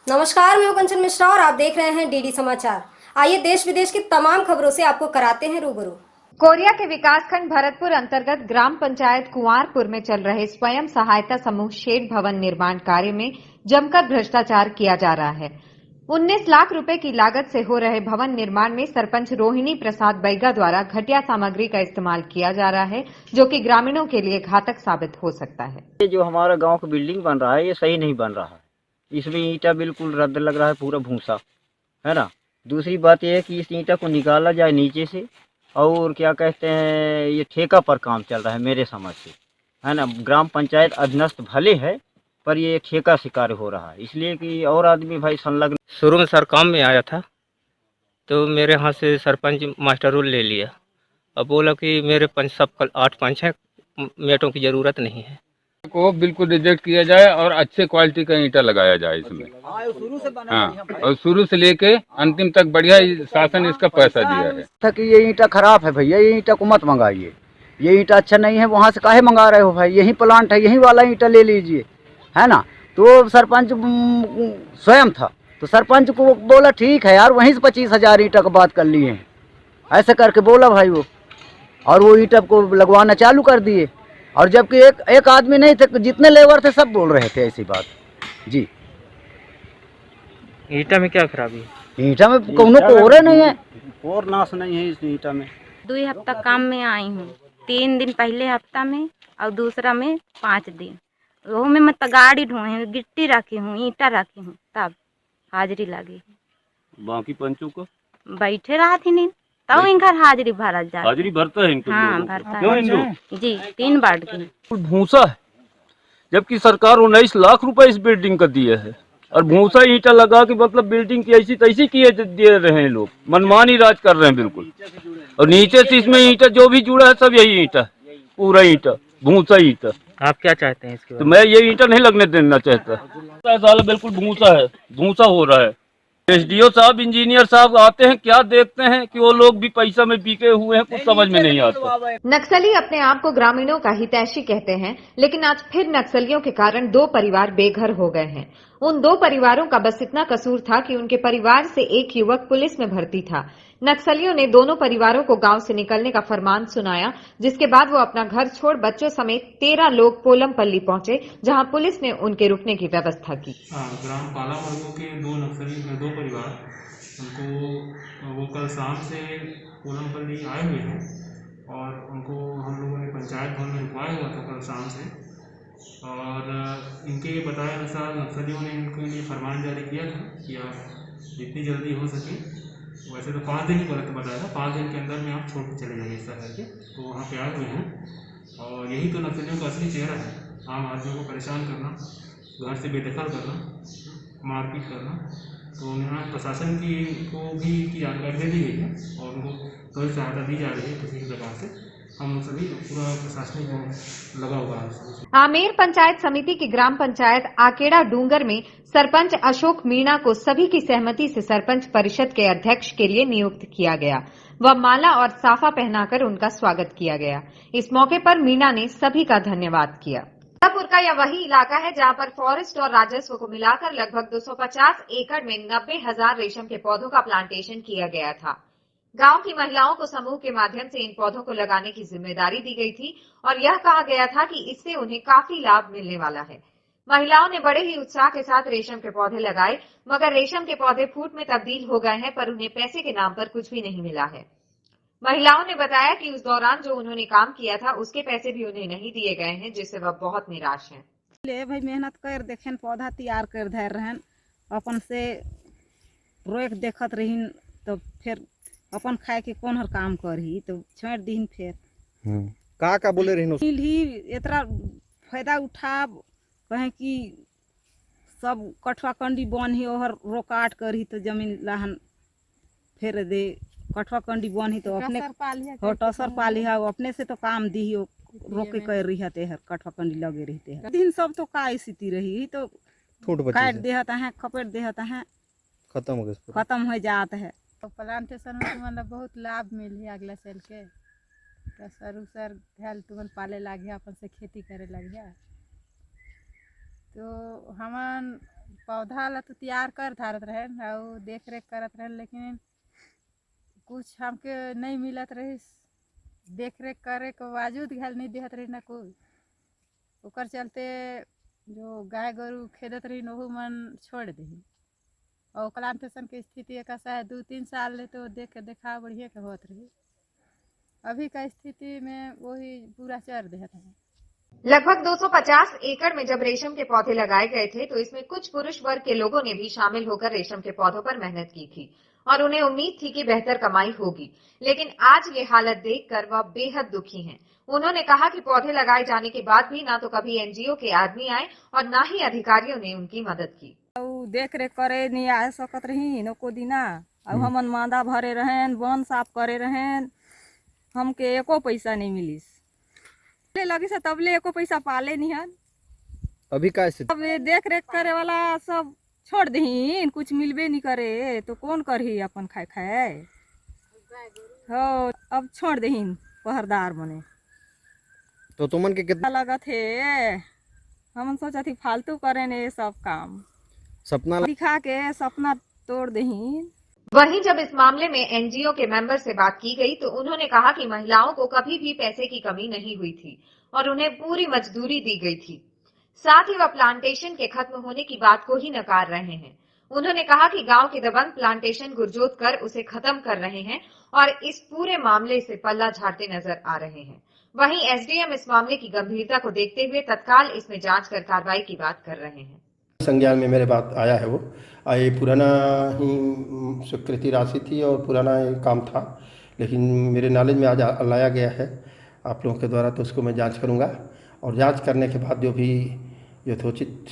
नमस्कार, मैं हूं कंचन मिश्रा और आप देख रहे हैं डीडी समाचार। आइए देश विदेश की तमाम खबरों से आपको कराते हैं रूबरू। कोरिया के विकासखंड भरतपुर अंतर्गत ग्राम पंचायत कुंवारपुर में चल रहे स्वयं सहायता समूह शेड भवन निर्माण कार्य में जमकर भ्रष्टाचार किया जा रहा है। 19 लाख रुपए की लागत से हो रहे भवन निर्माण में सरपंच रोहिणी प्रसाद बैगा द्वारा घटिया सामग्री का इस्तेमाल किया जा रहा है, जो कि ग्रामीणों के लिए घातक साबित हो सकता है। ये जो हमारा गांव का बिल्डिंग बन रहा है ये सही नहीं बन रहा है। इसमें ईंटा बिल्कुल रद्द लग रहा है, पूरा भूसा है ना। दूसरी बात यह है कि इस ईंटा को निकाला जाए नीचे से, और क्या कहते हैं, ये ठेका पर काम चल रहा है मेरे समझ से, है ना। ग्राम पंचायत अधीनस्थ भले है, पर ये ठेका से कार्य हो रहा है, इसलिए कि और आदमी भाई संलग्न। शुरू में सर काम में आया था तो मेरे यहाँ से सरपंच मास्टर रोल ले लिया। अब बोला कि मेरे पंच सब कल 8 पंच हैं, मेटों की ज़रूरत नहीं है। को बिल्कुल रिजेक्ट किया जाए और अच्छे क्वालिटी का ईंटा लगाया जाए इसमें। हाँ, और शुरू से लेके अंतिम तक बढ़िया शासन इसका पैसा दिया है। था कि ये ईंटा खराब है भैया, ये ईंटा को मत मंगाइए, ये ईंटा अच्छा नहीं है, वहाँ से काहे मंगा रहे हो भाई, यही प्लांट है, यही वाला ईंटा ले लीजिए, है ना। तो सरपंच स्वयं था, तो सरपंच को बोला ठीक है यार, वहीं से 25,000 ईंटा का बात कर लिए हैं, ऐसे करके बोला भाई वो, और वो ईंटा को लगवाना चालू कर दिए। और जबकि एक आदमी नहीं थे, जितने लेबर थे सब बोल रहे थे ऐसी बात जी। ईंटा में क्या खराबी है? ईंटा में कोनो कोरे नहीं है, और नाश नहीं है इस ईंटा में। 2 हफ्ता काम में आई हूँ, 3 दिन पहले हफ्ता में और दूसरा में 5 दिन। वो में मतलब गाड़ी ढोए गिट्टी रखी हूँ, ईंटा रखी हूँ, तब हाजिरी लगी। बाकी पंचों को बैठे रहा थी नहीं तब इनका हाजिरी भरा जाए। हाजिरी भरता है इनको? हाँ भरता क्यों है इनको? जी, 3 वार्ड की। भूसा है, जबकि सरकार 19 लाख रुपए इस बिल्डिंग का दिया है, और भूसा ईंटा लगा के मतलब बिल्डिंग की ऐसी तैसी किए दे रहे हैं लोग, मनमानी राज कर रहे हैं बिल्कुल। और नीचे से इसमें ईंटा जो भी जुड़ा है सब यही ईंटा, पूरा ईंटा, भूसा ईंटा। आप क्या चाहते हैं इसके तो मैं ये ईंटा नहीं लगने देना चाहता। साला बिल्कुल भूसा है, भूसा हो रहा है। एसडीओ साहब, इंजीनियर साहब आते हैं, क्या देखते हैं कि वो लोग भी पैसा में बिके हुए हैं, कुछ समझ में नहीं आता। नक्सली अपने आप को ग्रामीणों का हितैषी कहते हैं, लेकिन आज फिर नक्सलियों के कारण 2 परिवार बेघर हो गए हैं। उन 2 परिवारों का बस इतना कसूर था कि उनके परिवार से एक युवक पुलिस में भर्ती था। नक्सलियों ने दोनों परिवारों को गांव से निकलने का फरमान सुनाया, जिसके बाद वो अपना घर छोड़ बच्चों समेत 13 लोग पोलमपल्ली पहुंचे, जहां पुलिस ने उनके रुकने की व्यवस्था की। ग्राम पाला वर्गों के 2 नक्सली 2 परिवार, उनको वो कल शाम से पोलमपल्ली आए हुए हैं और उनको हम लोगों ने पंचायत भवन में रुकवाया हुआ था कल शाम से। और इनके बताए अनुसार नक्सलियों ने इनके लिए फरमान जारी किया था कि आप जितनी जल्दी हो सके, वैसे तो 5 दिन ही बताया था, 5 दिन के अंदर में आप छोड़ के चले जाइए ऐसा करके। तो वहाँ पे आए हुए हैं और यही तो नक्सलियों का असली चेहरा है, आम आदमियों को परेशान करना, घर से बेदखल करना, मारपीट करना। तो यहाँ प्रशासन की को भी की जानकारी दे दी गई है और उनको त्वरित सहायता दी जा रही है किसी भी प्रकार से। हम लोग सभी पूरा प्रशासनिक लगा हुआ है। आमेर पंचायत समिति की ग्राम पंचायत आकेड़ा डूंगर में सरपंच अशोक मीणा को सभी की सहमति से सरपंच परिषद के अध्यक्ष के लिए नियुक्त किया गया। वह माला और साफा पहनाकर उनका स्वागत किया गया। इस मौके पर मीणा ने सभी का धन्यवाद किया। सीतापुर का यह वही इलाका है जहां पर फॉरेस्ट और राजस्व को मिलाकर लगभग 250 एकड़ में 90,000 रेशम के पौधों का प्लांटेशन किया गया था। गांव की महिलाओं को समूह के माध्यम से इन पौधों को लगाने की जिम्मेदारी दी गई थी और यह कहा गया था कि इससे उन्हें काफी लाभ मिलने वाला है। महिलाओं ने बड़े ही उत्साह के साथ रेशम के पौधे लगाए, मगर रेशम के पौधे फूट में तब्दील हो गए हैं, पर उन्हें पैसे के नाम पर कुछ भी नहीं मिला है। महिलाओं ने बताया कि उस दौरान जो उन्होंने काम किया था उसके पैसे भी उन्हें नहीं दिए गए हैं, जिससे वह बहुत निराश हैं। ले भाई मेहनत कर देखें, पौधा तैयार कर धर रहन, अपन से रोक देखत रहीन, तो फिर अपन खाए के कौन हर काम करही, तो छोड़ दीन फिर। का बोले रही ही इतना फायदा उठा कहे कि सब कठवा कंडी बन ही और रोकाट करही, तो जमीन लहन फिर दे कठवा कंडी बन ही तो अपने टसर पाली है, अपने से तो काम दी ही रोके कर रही है, हर कठवा कंडी लगे रहते हैं दिन सब। तो का स्थिति रही तो काट देहत है, खपेट देहत है, खत्म हो जाता है। तो प्लांटेशन में तुम्हारा बहुत लाभ मिली अगला साल के, तो सर उसर भेल तुमन पाले लागे, अपन से खेती करे लगे। तो हमन पौधा ला तो तैयार कर धारत रहे और देख रेख करत रहे, लेकिन कुछ हमके नहीं मिलत रही। देख रेख करे के बावजूद घर नहीं देहत रही ना कोई। ओकर चलते जो गाय गोरू खेदत रही ओहू मन छोड़ दही। और प्लांटेशन की स्थिति एक ऐसा है 2-3 साल ले तो देखा बढ़िया के होत रही। अभी का स्थिति में वही पूरा चर देहत है। लगभग 250 एकड़ में जब रेशम के पौधे लगाए गए थे तो इसमें कुछ पुरुष वर्ग के लोगों ने भी शामिल होकर रेशम के पौधों पर मेहनत की थी और उन्हें उम्मीद थी कि बेहतर कमाई होगी, लेकिन आज ये हालत देखकर वह बेहद दुखी हैं। उन्होंने कहा कि पौधे लगाए जाने के बाद भी ना तो कभी एनजीओ के आदमी आए और ना ही अधिकारियों ने उनकी मदद की। देख रेख करे नहीं आ सकत रही नको दिना। अब हमन मांदा भरे रहें, वन साफ करे रहें, हमके एको पैसा नहीं मिलिस। लगी से तबले एको पैसा पाले नहीं हन। अभी का स्थिति? अब देख रेख करे वाला सब छोड़ दही, कुछ मिलबे नहीं करे तो कौन करही अपन खाए। हो अब छोड़ दही पहरदार बने। तो तुमन के कितना लगत है? हम सोचा थी फालतू करे ने सब काम, सपना दिखा के सपना तोड़ दही। वहीं जब इस मामले में एनजीओ के मेंबर से बात की गई तो उन्होंने कहा कि महिलाओं को कभी भी पैसे की कमी नहीं हुई थी और उन्हें पूरी मजदूरी दी गई थी। साथ ही वह प्लांटेशन के खत्म होने की बात को ही नकार रहे हैं। उन्होंने कहा कि गांव के दबंग प्लांटेशन गुरजोत कर उसे खत्म कर रहे हैं और इस पूरे मामले से पल्ला झाड़ते नजर आ रहे हैं। वहीं एसडीएम इस मामले की गंभीरता को देखते हुए तत्काल इसमें जांच कर कार्रवाई की बात कर रहे हैं। संज्ञान में मेरे बात आया है वो ये पुराना ही स्वीकृति राशि थी और पुराना काम था, लेकिन मेरे नॉलेज में आज लाया गया है आप लोगों के द्वारा, तो उसको मैं जांच करूंगा और जांच करने के बाद जो भी यथोचित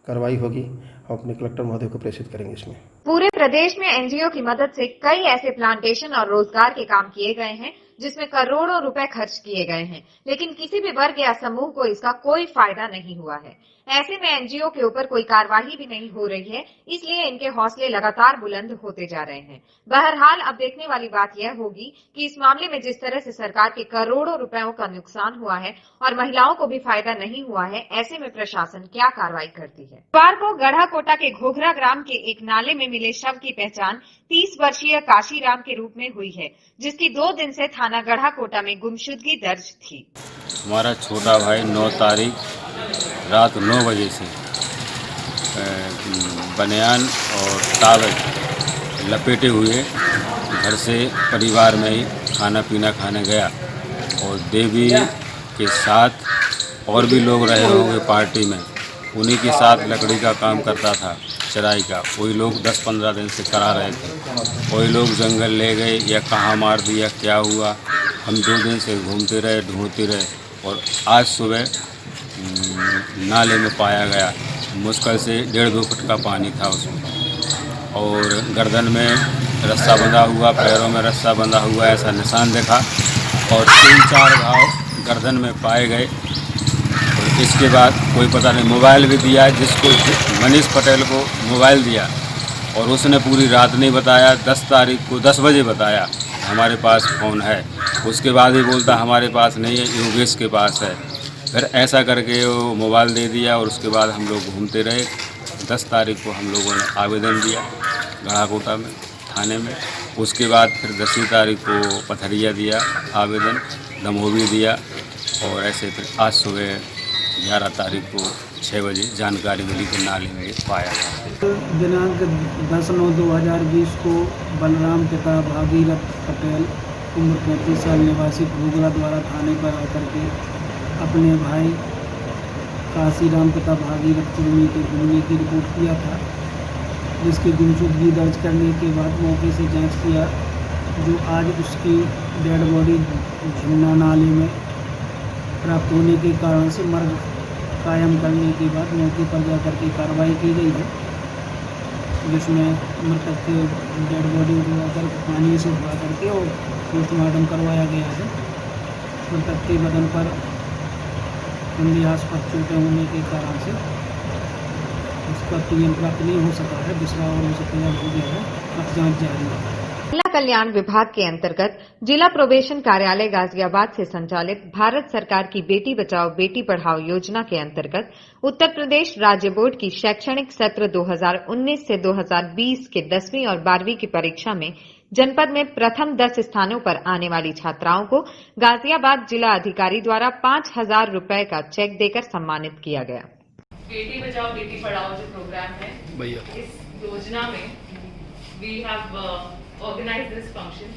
कार्रवाई होगी हम अपने कलेक्टर महोदय को प्रेषित करेंगे। इसमें पूरे प्रदेश में एनजीओ की मदद से कई ऐसे प्लांटेशन और रोजगार के काम किए गए हैं जिसमें करोड़ों रुपए खर्च किए गए हैं, लेकिन किसी भी वर्ग या समूह को इसका कोई फायदा नहीं हुआ है। ऐसे में एनजीओ के ऊपर कोई कार्यवाही भी नहीं हो रही है, इसलिए इनके हौसले लगातार बुलंद होते जा रहे हैं। बहरहाल अब देखने वाली बात यह होगी कि इस मामले में जिस तरह से सरकार के करोड़ों रुपयों का नुकसान हुआ है और महिलाओं को भी फायदा नहीं हुआ है, ऐसे में प्रशासन क्या कार्रवाई करती है। बुधवार को गढ़ाकोटा के घोघरा ग्राम के एक नाले में मिले शव की पहचान 30 वर्षीय काशीराम के रूप में हुई है, जिसकी 2 दिन से थाना गढ़ाकोटा में गुमशुदगी दर्ज थी। हमारा छोटा भाई 9 तारीख रात 9 बजे से बनियान और ताबे लपेटे हुए घर से परिवार में ही खाना पीना खाने गया और देवी के साथ और भी लोग रहे होंगे पार्टी में, उन्हीं के साथ लकड़ी का काम करता था, चराई का। वही लोग 10-15 दिन से करा रहे थे। वही लोग जंगल ले गए या कहाँ मार दिया, क्या हुआ, हम 2 दिन से घूमते रहे, ढूंढते रहे और आज सुबह नाले में पाया गया। मुश्किल से 1.5-2 फुट का पानी था उसमें और गर्दन में रस्सा बंधा हुआ, पैरों में रस्सा बंधा हुआ, ऐसा निशान देखा और 3-4 घाव गर्दन में पाए गए। और इसके बाद कोई पता नहीं, मोबाइल भी दिया है जिसको मनीष पटेल को मोबाइल दिया और उसने पूरी रात नहीं बताया, 10 तारीख को 10 बजे बताया हमारे पास फ़ोन है। उसके बाद ही बोलता हमारे पास नहीं है, योगेश के पास है। फिर ऐसा करके वो मोबाइल दे दिया और उसके बाद हम लोग घूमते रहे। 10 तारीख को हम लोगों ने आवेदन दिया गढ़ाकोटा में थाने में। उसके बाद फिर 10वीं तारीख को पथरिया दिया आवेदन, दमोह दिया और ऐसे फिर आज सुबह 11 तारीख को 6 बजे जानकारी मिली कि नाले में पाया गया। दिनांक 10/9/2020 को बलराम पिता भागीरथ पटेल उम्र 35 साल निवासी घोघरा द्वारा थाने पर आकर के अपने भाई काशीराम पिता भागीरथ कुर्मी के घूमने की रिपोर्ट किया था, जिसकी गुमशुदगी दर्ज करने के बाद मौके से जांच किया, जो आज उसकी डेड बॉडी झुन्ना नाले में प्राप्त होने के कारण से मर्ग कायम करने के बाद मौके पर जाकर के कार्रवाई की गई है, जिसमें मृतक के डेड बॉडी उठाकर पानी से उठा करके और पोस्टमार्टम करवाया गया है। मृतक के बदन पर संदेहास्पद चोटें होने के कारण से उसका पीएम प्राप्त नहीं हो सका है, दूसरा और उसे तैयार हो गया है। अब जाँच जारी है। महिला कल्याण विभाग के अंतर्गत जिला प्रोबेशन कार्यालय गाजियाबाद से संचालित भारत सरकार की बेटी बचाओ बेटी पढ़ाओ योजना के अंतर्गत उत्तर प्रदेश राज्य बोर्ड की शैक्षणिक सत्र 2019 से 2020 के 10वीं और 12वीं की परीक्षा में जनपद में प्रथम 10 स्थानों पर आने वाली छात्राओं को गाजियाबाद जिला अधिकारी द्वारा 5,000 रुपए का चेक देकर सम्मानित किया गया। बेटी बचाओ बेटी पढ़ाओ जो प्रोग्राम है, इस योजना में we have organized this function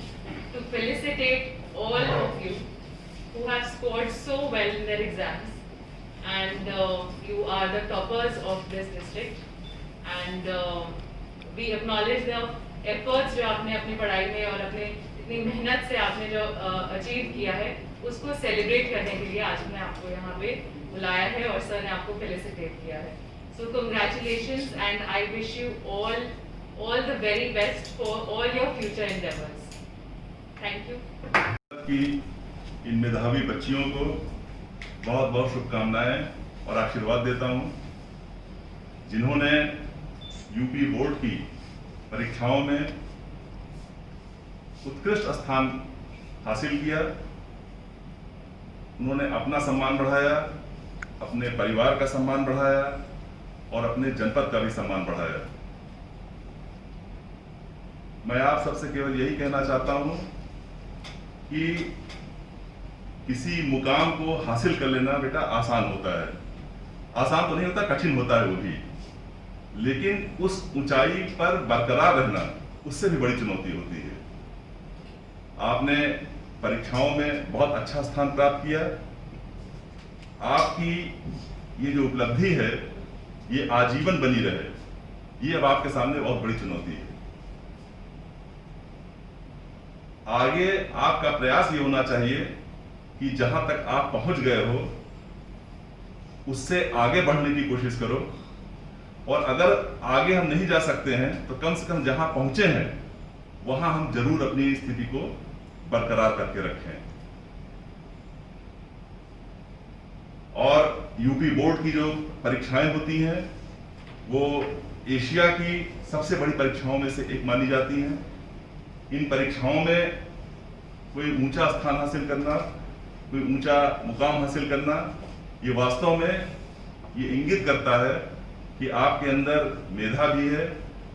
to felicitate all of you who have scored so well in their exams, and you are the toppers of this district, and we acknowledge the efforts जो आपने अपनी पढ़ाई में और अपने इतनी मेहनत से आपने जो अचीव किया है उसको सेलिब्रेट करने के लिए आज मैं आपको यहाँ पे बुलाया है और सर ने आपको फेलिसिटेट किया है। So congratulations and I wish you all the very best for all your future endeavors. Thank you. कि इन मेधावी बच्चियों को बहुत बहुत शुभकामनाएं और आशीर्वाद देता हूं, जिन्होंने यूपी बोर्ड की परीक्षाओं में उत्कृष्ट स्थान हासिल किया। उन्होंने अपना सम्मान बढ़ाया, अपने परिवार का सम्मान बढ़ाया और अपने जनपद का भी सम्मान बढ़ाया। मैं आप सबसे केवल यही कहना चाहता हूं कि किसी मुकाम को हासिल कर लेना बेटा आसान होता है, आसान तो नहीं होता, कठिन होता है वो भी, लेकिन उस ऊंचाई पर बरकरार रहना उससे भी बड़ी चुनौती होती है। आपने परीक्षाओं में बहुत अच्छा स्थान प्राप्त किया। आपकी ये जो उपलब्धि है ये आजीवन बनी रहे, ये अब आपके सामने बहुत बड़ी चुनौती है। आगे आपका प्रयास ये होना चाहिए कि जहां तक आप पहुंच गए हो उससे आगे बढ़ने की कोशिश करो, और अगर आगे हम नहीं जा सकते हैं तो कम से कम जहां पहुंचे हैं वहां हम जरूर अपनी स्थिति को बरकरार करके रखें। और यूपी बोर्ड की जो परीक्षाएं होती हैं वो एशिया की सबसे बड़ी परीक्षाओं में से एक मानी जाती हैं। इन परीक्षाओं में कोई ऊंचा स्थान हासिल करना, कोई ऊंचा मुकाम हासिल करना, ये वास्तव में ये इंगित करता है कि आपके अंदर मेधा भी है,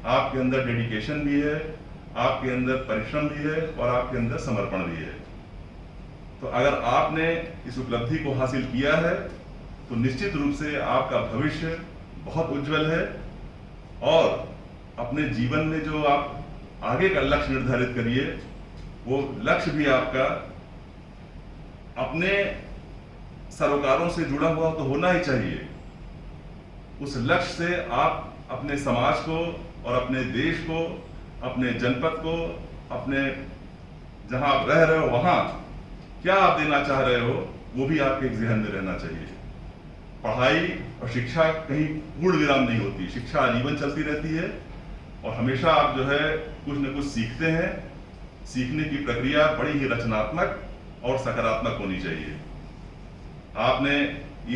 आपके अंदर डेडिकेशन भी है, आपके अंदर परिश्रम भी है और आपके अंदर समर्पण भी है। तो अगर आपने इस उपलब्धि को हासिल किया है तो निश्चित रूप से आपका भविष्य बहुत उज्जवल है, और अपने जीवन में जो आप आगे का लक्ष्य निर्धारित करिए वो लक्ष्य भी आपका अपने सरोकारों से जुड़ा हुआ तो होना ही चाहिए। उस लक्ष्य से आप अपने समाज को और अपने देश को, अपने जनपद को, अपने जहां आप रह रहे हो वहां क्या आप देना चाह रहे हो वो भी आपके जहन में रहना चाहिए। पढ़ाई और शिक्षा कहीं पूर्ण विराम नहीं होती, शिक्षा आजीवन चलती रहती है और हमेशा आप जो है कुछ न कुछ सीखते हैं। सीखने की प्रक्रिया बड़ी ही रचनात्मक और सकारात्मक होनी चाहिए। आपने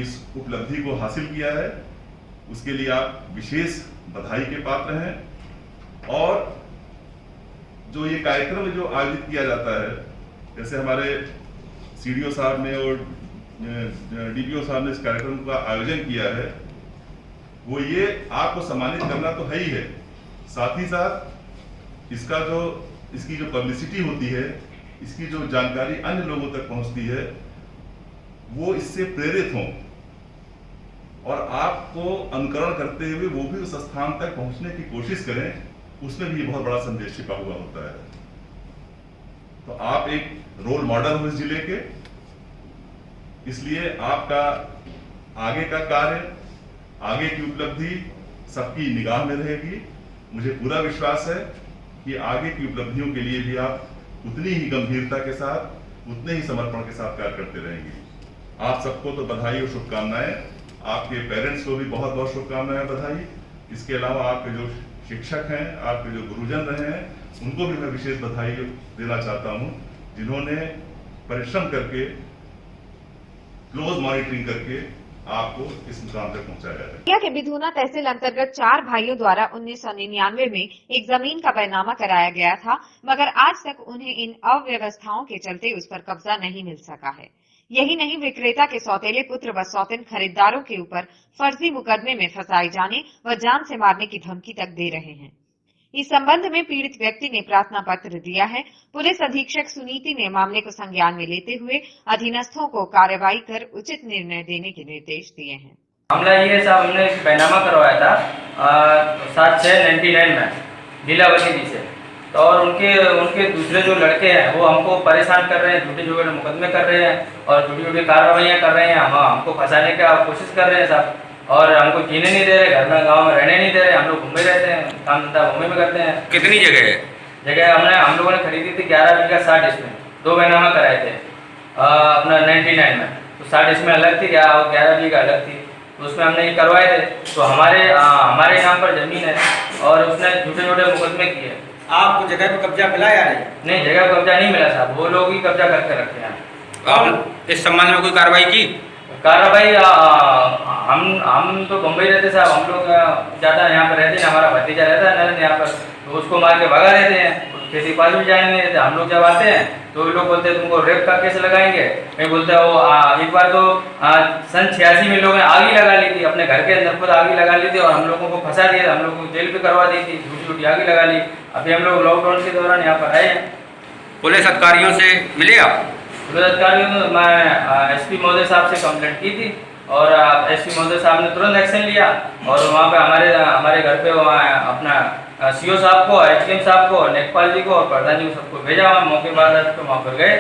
इस उपलब्धि को हासिल किया है, उसके लिए आप विशेष बधाई के पात्र हैं। और जो ये कार्यक्रम जो आयोजित किया जाता है, जैसे हमारे सीडीओ साहब ने और डीपीओ साहब ने इस कार्यक्रम का आयोजन किया है, वो ये आपको सम्मानित करना तो है ही है, साथ ही साथ इसकी जो पब्लिसिटी होती है, इसकी जो जानकारी अन्य लोगों तक पहुंचती है, वो इससे प्रेरित हों और आपको अनुकरण करते हुए वो भी उस स्थान तक पहुंचने की कोशिश करें, उसमें भी बहुत बड़ा संदेश छिपा हुआ होता है। तो आप एक रोल मॉडल हो इस जिले के, इसलिए आपका आगे का कार्य, आगे की उपलब्धि सबकी निगाह में रहेगी। मुझे पूरा विश्वास है कि आगे की उपलब्धियों के लिए भी आप उतनी ही गंभीरता के साथ, उतने ही समर्पण के साथ कार्य करते रहेंगे। आप सबको तो बधाई और शुभकामनाएं, आपके पेरेंट्स को भी बहुत बहुत शुभकामनाएं, बधाई। इसके अलावा आपके जो शिक्षक हैं, आपके जो गुरुजन रहे हैं, उनको भी मैं विशेष बधाई देना चाहता हूं, जिन्होंने परिश्रम करके, क्लोज मॉनिटरिंग करके आपको इस मुकाम तक पहुंचाया जाए। इंडिया के बिधूना तहसील अंतर्गत 4 भाइयों द्वारा 1999 में एक जमीन का बैनामा कराया गया था, मगर आज तक उन्हें इन अव्यवस्थाओं के चलते उस पर कब्जा नहीं मिल सका है। यही नहीं, विक्रेता के सौतेले पुत्र व सौतेन खरीदारों के ऊपर फर्जी मुकदमे में फंसाए जाने व जान से मारने की धमकी तक दे रहे हैं। इस संबंध में पीड़ित व्यक्ति ने प्रार्थना पत्र दिया है। पुलिस अधीक्षक सुनीति ने मामले को संज्ञान में लेते हुए अधीनस्थों को कार्रवाई कर उचित निर्णय देने के निर्देश दिए हैं। मामला ये साहब, हमने बैनामा करवाया था 7/6/99 में लीलावती जी से, तो और उनके दूसरे जो लड़के हैं वो हमको परेशान कर रहे हैं, झूठे झूठे मुकदमे कर रहे हैं और झूठी झूठी कार्रवाइयाँ कर रहे हैं। हमको फंसाने का कोशिश कर रहे हैं साहब, और हमको जीने नहीं दे रहे, घर में गांव में रहने नहीं दे रहे। हम लोग घूमे रहते हैं, काम धंधा घूमे में करते हैं। कितनी जगह है? जगह हम लोगों ने खरीदी थी 11 बीघा 60 इसमें, 2 बैनामा कराए थे अपना 99 में, तो 60 इसमें अलग थी, 11 बीघा अलग थी, तो उसमें हमने ये करवाए थे। तो हमारे नाम पर जमीन है और उसने झूठे झूठे मुकदमे किए। आपको जगह पर कब्जा मिला या नहीं? नहीं, जगह पर कब्जा नहीं मिला साहब, वो लोग ही कब्जा करके रखे हैं। आप इस संबंध में कोई कार्रवाई की? कार्रवाई हम तो बम्बई रहते साहब, हम लोग ज़्यादा यहाँ पर रहते हैं, हमारा भतीजा रहता है नरेंद्र यहाँ पर, तो उसको मार के भगा देते हैं, किसी पास भी जाने नहीं देते। हम लोग जब आते हैं तो लोग बोलते हैं तुमको रेप का केस लगाएंगे। मैं बोलता है वो एक बार तो सन 86 में लोगों ने आग ही लगा ली थी, अपने घर के अंदर खुद आग ही लगा ली थी और हम लोगों को फंसा दिया, हम लोग को जेल भी करवा दी थी, झूठी झूठी आग ही लगा ली। अभी हम लोग लॉकडाउन के दौरान यहाँ पर आए हैं। पुलिस अधिकारियों से मिले आप? पुलिस अधिकारियों ने, मैं एसपी महोदय साहब से कंप्लेंट की थी और एसपी महोदय साहब ने तुरंत एक्शन लिया और वहाँ पे हमारे घर पे अपना सीओ साहब को, एचडीएम साहब को, नेकपाल जी को और प्रधान जी को सबको भेजा। वहाँ मौके बाद तो वहाँ पर गए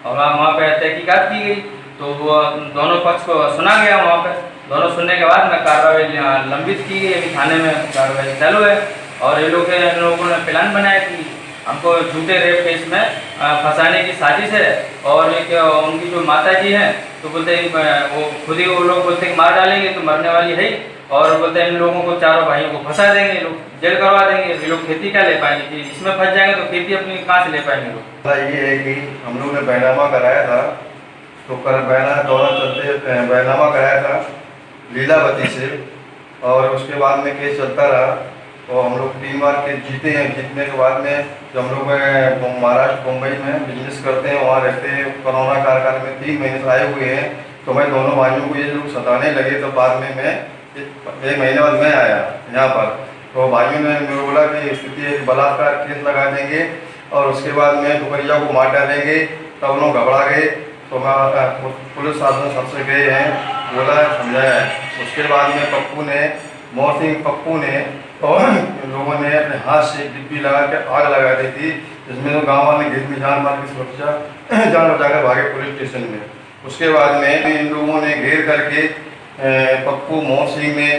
और वहाँ पे तहकीकात की गई, तो वो दोनों पक्ष को सुना गया। वहाँ पे दोनों सुनने के बाद में कार्रवाई लंबित की गई। अभी थाने में कार्रवाई चालू है और इन लोगों ने प्लान बनाया कि हमको झूठे रेप केस में फंसाने की साजिश है और एक उनकी जो माता जी हैं तो बोलते हैं वो खुद ही वो लोग बोलते हैं मार डालेंगे तो मरने वाली है ही, और बोलते हैं इन लोगों को, चारों भाइयों को फंसा देंगे, लोग जेल करवा देंगे। ये लोग खेती क्या ले पाएंगे? इसमें फंस जाएंगे तो खेती अपनी कहाँ से ले पाएंगे लोग? ये है कि हम लोग ने बैनामा कराया था, तो बैनामा कराया था लीलावती से और उसके बाद में केस चलता रहा और हम लोग 3 बार केस जीते हैं। जीतने के बाद में जब हम लोग महाराष्ट्र मुंबई में बिजनेस करते हैं, वहाँ रहते हैं, कोरोना काल में 3 महीने से आए हुए हैं, तो मैं दोनों भाइयों को ये लोग सताने लगे, तो बाद में मैं 1 महीने बाद मैं आया यहाँ पर, तो भाइयों ने मेरे बोला कि स्थिति बलात्कार केस लगा देंगे और उसके बाद में दुपहिया को मार डालेंगे। तब लोग घबरा गए, तो मैं पुलिस शासन सबसे गए हैं, बोला समझाया है। उसके बाद में मोहन सिंह पप्पू ने और लोगों ने अपने हाथ से डिब्बी लगा के आग लगा दी थी, जिसमें तो गाँव वाले घेर में जान मार की सुरक्षा जान बचाकर भागे पुलिस स्टेशन में। उसके बाद में इन लोगों ने घेर करके पप्पू, मोहन सिंह ने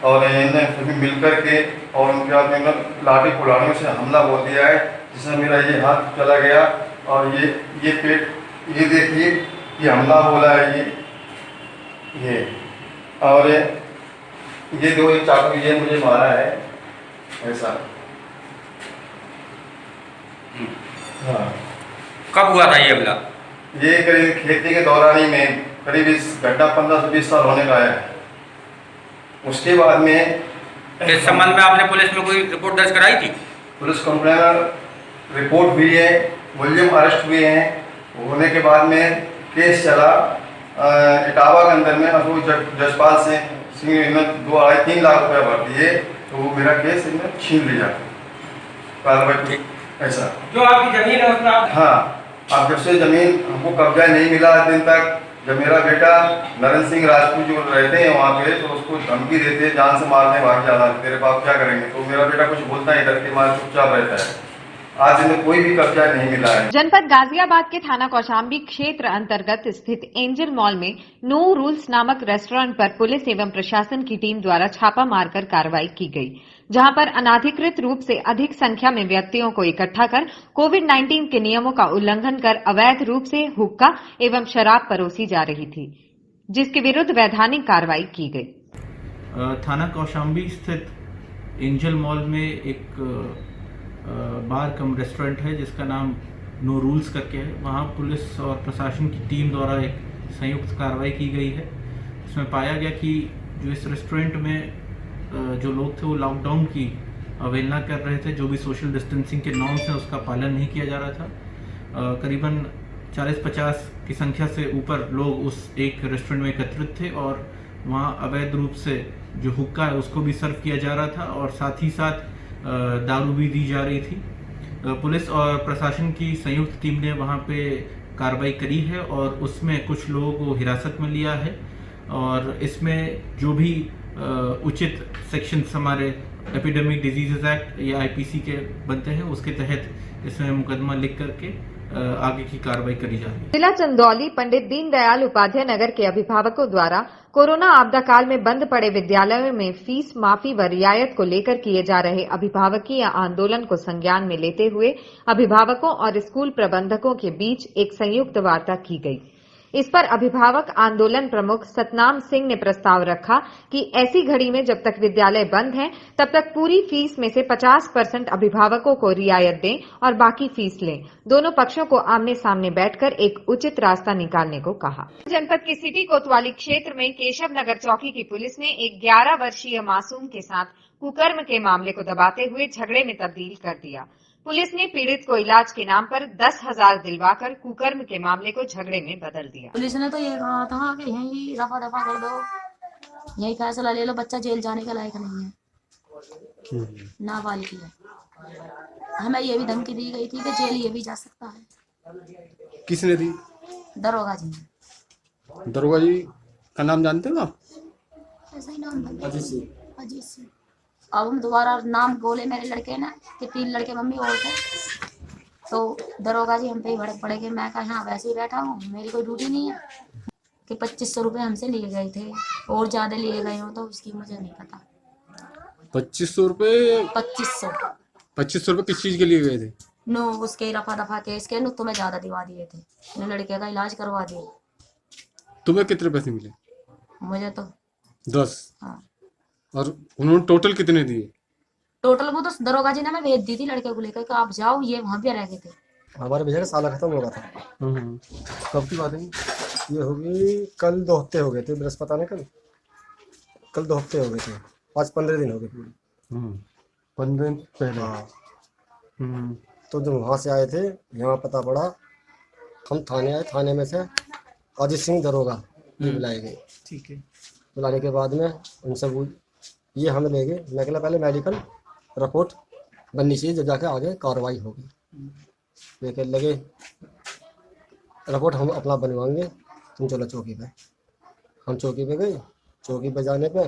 और इन्हें सभी मिल करके और उनके बाद में लाठी कुल्हाड़ियों से हमला बोल दिया है, जिसमें मेरा ये हाथ चला गया और ये पेट, ये देखिए ये हमला बोला है ये और ये 2 चाकू ये मुझे मारा है ऐसा। हाँ। कब हुआ था ये हमला? ये करीब खेती के दौरान ही में, करीब इस घटना 15 से 20 साल होने का है। उसके बाद में इस संबंध में आपने पुलिस में कोई रिपोर्ट दर्ज कराई थी? पुलिस कंप्लेन रिपोर्ट हुई है, मुलजिम अरेस्ट हुए हैं। होने के बाद में केस चला इटावा के अंदर में, अब जसपाल सिंह ने 2-3 लाख रुपया भर दिए, तो वो मेरा केस इन्हें छीन लिया कार्रवाई ऐसा। जो आपकी जमीन है उसमें हाँ, अब जब से जमीन हमको कब्जा नहीं मिला आज दिन तक, जब मेरा बेटा नरेंद्र सिंह राजपूत जो रहते हैं वहाँ पे, तो उसको धमकी देते हैं, जान से मारने भाग जाना, तेरे बाप क्या करेंगे, तो मेरा बेटा कुछ बोलता है, डर के मारे चुपचाप रहता है। आज इन्हें कोई भी कब्जा नहीं मिला है। जनपद गाजियाबाद के थाना कौशाम्बी क्षेत्र अंतर्गत स्थित एंजल मॉल में नो रूल्स नामक रेस्टोरेंट पर पुलिस एवं प्रशासन की टीम द्वारा छापा मारकर कार्रवाई की गई, जहां पर अनाधिकृत रूप से अधिक संख्या में व्यक्तियों को इकट्ठा कर कोविड-19 के नियमों का उल्लंघन कर अवैध रूप से हुक्का एवं शराब परोसी जा रही थी, जिसके विरुद्ध वैधानिक कार्रवाई की गई। थाना कौशाम्बी स्थित एंजल मॉल में एक बार कम रेस्टोरेंट है जिसका नाम नो रूल्स करके है। वहाँ पुलिस और प्रशासन की टीम द्वारा एक संयुक्त कार्रवाई की गई है। इसमें पाया गया कि जो इस रेस्टोरेंट में जो लोग थे वो लॉकडाउन की अवहेलना कर रहे थे। जो भी सोशल डिस्टेंसिंग के नॉर्म्स हैं उसका पालन नहीं किया जा रहा था। करीबन 40-50 की संख्या से ऊपर लोग उस एक रेस्टोरेंट में एकत्रित थे और वहाँ अवैध रूप से जो हुक्का है उसको भी सर्व किया जा रहा था और साथ ही साथ दारू भी दी जा रही थी। पुलिस और प्रशासन की संयुक्त टीम ने वहाँ पे कार्रवाई करी है और उसमें कुछ लोगों को हिरासत में लिया है और इसमें जो भी उचित सेक्शंस हमारे एपिडेमिक डिजीजेज एक्ट या आईपीसी के बनते हैं उसके तहत इसमें मुकदमा लिख करके आगे की कार्रवाई करी जा रही है। जिला चंदौली पंडित दीनदयाल उपाध्याय नगर के अभिभावकों द्वारा कोरोना आपदा काल में बंद पड़े विद्यालयों में फीस माफी व रियायत को लेकर किए जा रहे अभिभावकीय आंदोलन को संज्ञान में लेते हुए अभिभावकों और स्कूल प्रबंधकों के बीच एक संयुक्त वार्ता की गई। इस पर अभिभावक आंदोलन प्रमुख सतनाम सिंह ने प्रस्ताव रखा कि ऐसी घड़ी में जब तक विद्यालय बंद हैं तब तक पूरी फीस में से 50% अभिभावकों को रियायत दें और बाकी फीस लें। दोनों पक्षों को आमने सामने बैठकर एक उचित रास्ता निकालने को कहा। जनपद की सिटी कोतवाली क्षेत्र में केशव नगर चौकी की पुलिस ने एक 11 वर्षीय मासूम के साथ कुकर्म के मामले को दबाते हुए झगड़े में तब्दील कर दिया। पुलिस ने पीड़ित को इलाज के नाम पर 10,000 दिलवाकर कुकर्म के मामले को झगड़े में बदल दिया। पुलिस ने तो ये कहा था कि यही रफा दफा कर दो, यही फैसला ले लो, बच्चा जेल जाने के लायक नहीं है, नाबालिग है। हमें ये भी धमकी दी गई थी कि जेल ये भी जा सकता है। किसने दी? दरोगा जी। दरोगा जी का नाम जानते हो आप? ऐसा ही नाम अजीत सिंह। अब हम दोबारा नाम बोले मेरे लड़के ने कि 3 लड़के मम्मी और थे, तो दरोगा जी हम पे ही भड़क पड़े कि मैं कहा हाँ वैसे ही बैठा हूँ, मेरी कोई ड्यूटी नहीं है, कि 2500 रुपये हमसे लिए गए थे और ज़्यादा लिए गए हो तो उसकी मुझे नहीं पता। 2500 रुपये? 2500 रुपये किस चीज़ के लिए गए थे? नो उसके रफा दफा केस के नो तुम्हें ज़्यादा दिवा दिए थे, मैंने लड़के का इलाज करवा दिए। तुम्हें कितने पैसे मिले? मुझे तो 10। हाँ। और उन्होंने टोटल कितने दिए? टोटल वो तो दरोगा जी ने मैं भेज दी थी लड़के को लेकर कि आप जाओ, ये वहाँ पे रह गए थे। हमारे भैया का साला खत्म हो गया था। कब की बात है ये? होगी कल 2 हफ्ते हो गए थे, बृहस्पति ने कल 2 हफ्ते हो गए थे, आज 15 दिन हो गए पूरे। 15 दिन पहले? हाँ। तो जब वहाँ से आए थे यहाँ पता पड़ा, हम थाने आए, थाने में से अजीत सिंह दरोगा ये बुलाए गए। ठीक है। बुलाने के बाद में उनसे ये हमें ले गए, मैं कहला पहले मेडिकल रिपोर्ट बननी चाहिए जब जाके आगे कार्रवाई होगी। लेकिन लगे रिपोर्ट हम अपना बनवाएंगे, तुम चलो चौकी पे। हम चौकी पे गए, चौकी पे जाने पे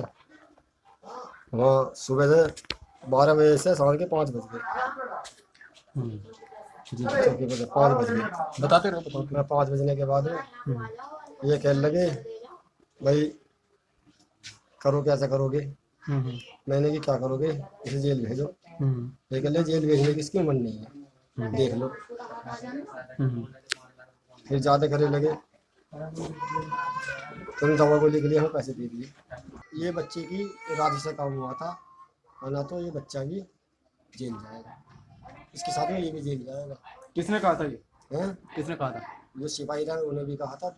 वहाँ सुबह से 12 बजे से शाम के 5 बज गए। जी चौकी पे 5 बज गए, बताते रहो। मैं 5 बजने के बाद ये कहने लगे भाई करो कैसे करोगे? मैंने कि क्या करोगे? इसे जेल भेजो। लेकिन ले जेल भेजने की इसकी उम्र नहीं है, देख लो। फिर ज़्यादा करे लगे, तुम दवा गोली के लिए हमें पैसे दे दिए। ये बच्चे की राजी से काम हुआ था, वरना तो ये बच्चा भी जेल जाएगा, इसके साथ में ये भी जेल जाएगा। किसने कहा था ये? हैं? किसने कहा था? जो सिपाही रहा उन्हें भी कहा था,